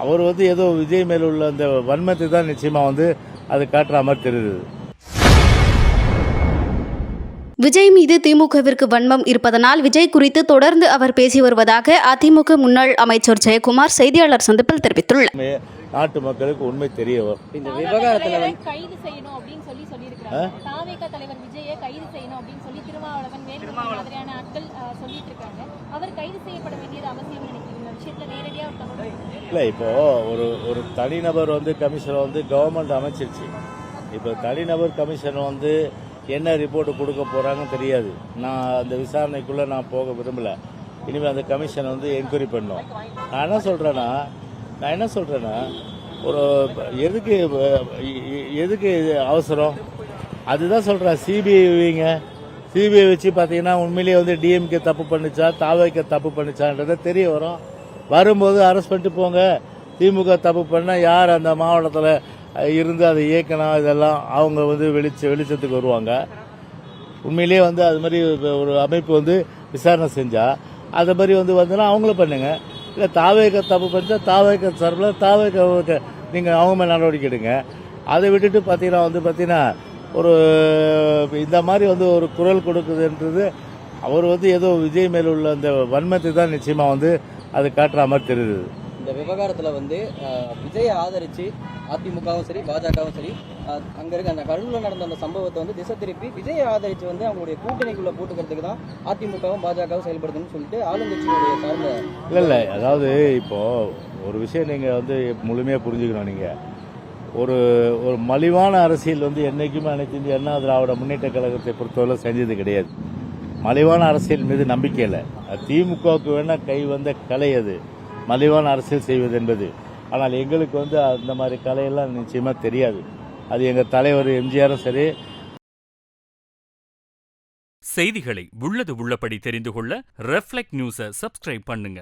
அவர் வந்து ஏதோ விஜய் மேல் உள்ள அந்த வன்மத்தை தான் நிச்சயமாக வந்து அது காட்டுற மாதிரி தெரியுது. விஜய் மீது திமுகவிற்கு வன்மம் இருப்பதனால் விஜய் குறித்து தொடர்ந்து அவர் பேசி வருவதாக அதிமுக முன்னாள் அமைச்சர் ஜெயக்குமார் செய்தியாளர் சந்திப்பில் தெரிவித்துள்ளார். நாட்டு மக்களுக்கு உண்மை தெரிய வரும். இந்த விவகாரத்தில் கைது செய்யணும் அப்படின்னு சொல்லியிருக்காங்க. தாவேக தலைவர் விஜயை கைது செய்யணும் அப்படின்னு சொல்லி திருமாவளவன் வேண்டுமென்ற மாதிரியான ஆட்கள் சொல்லிட்டு இருக்காங்க. அவர் கைது செய்யப்பட வேண்டியது அவசியம் நினைக்கிறீங்க? இந்த விஷயத்துல நேரடியா இல்லை, இப்போ ஒரு தனிநபர் வந்து கமிஷனை வந்து கவர்மெண்ட் அமைச்சிருச்சு. இப்போ தனிநபர் கமிஷன் வந்து என்ன ரிப்போர்ட் கொடுக்க போறாங்கன்னு தெரியாது. நான் அந்த விசாரணைக்குள்ள நான் போக விரும்பல. இனிமேல் அந்த கமிஷனை வந்து என்கொயரி பண்ணோம். நான் என்ன சொல்றேன்னா ஒரு எதுக்கு அவசரம் அதுதான் சொல்றேன். சிபிஐ வச்சு பார்த்தீங்கன்னா உண்மையிலேயே வந்து டிஎம்கே தப்பு பண்ணிச்சா தாவேக தப்பு பண்ணிச்சான்றதை தெரிய வரும். வரும்போது அரெஸ்ட் பண்ணிட்டு போங்க. திமுக தப்பு பண்ண யார் அந்த மாவட்டத்தில் இருந்து அதை இயக்கணும், இதெல்லாம் அவங்க வந்து வெளிச்சத்துக்கு வருவாங்க. உண்மையிலேயே வந்து அது மாதிரி ஒரு அமைப்பு வந்து விசாரணை செஞ்சா அது மாதிரி வந்துன்னா அவங்கள பண்ணுங்க. இல்லை தாவேக தப்பு பண்ணிச்சா தாவேக சார்பில் தாவேக நீங்கள் அவங்க மேலே நடவடிக்கை எடுங்க. அதை விட்டுட்டு பார்த்தீங்கன்னா ஒரு இந்த மாதிரி வந்து ஒரு குரல் கொடுக்குதுன்றது அவர் வந்து ஏதோ விஜய் மேல் உள்ள அந்த வன்மத்தை தான் நிச்சயமாக வந்து அது காட்டுற மாதிரி தெரியுது. இந்த விவகாரத்தில் வந்து விஜயை ஆதரித்து அதிமுகவும் சரி பாஜகவும் சரி அங்கே இருக்க அந்த கடலூரில் நடந்த அந்த சம்பவத்தை வந்து திசை திருப்பி விஜயை ஆதரித்து வந்து அவங்களுடைய கூட்டணிக்குள்ளே போட்டுக்கிறதுக்கு தான் அதிமுகவும் பாஜகவும் செயல்படுதுன்னு சொல்லிட்டு ஆளுங்கட்சியினுடைய சார்ந்த இல்லை அதாவது இப்போது ஒரு விஷயம் நீங்கள் வந்து முழுமையாக புரிஞ்சுக்கணும். நீங்கள் ஒரு மலிவான அரசியல் வந்து என்றைக்குமே அனைத்து இந்திய அண்ணா திராவிட முன்னேற்ற கழகத்தை பொறுத்தவரை செஞ்சது கிடையாது. மலிவான அரசியல் மீது நம்பிக்கை இல்லை. திமுகவுக்கு வேணால் கை வந்த கலை அது மலிவான அரசியல் செய்வது என்பது. ஆனால் எங்களுக்கு வந்து அந்த மாதிரி கலையெல்லாம் நிச்சயமாக தெரியாது. அது எங்கள் தலைவர் எம்ஜிஆரும் சரி. செய்திகளை உள்ளது உள்ளபடி தெரிந்து கொள்ள ரெஃப்ளெக்ட் நியூஸை சப்ஸ்கிரைப் பண்ணுங்க.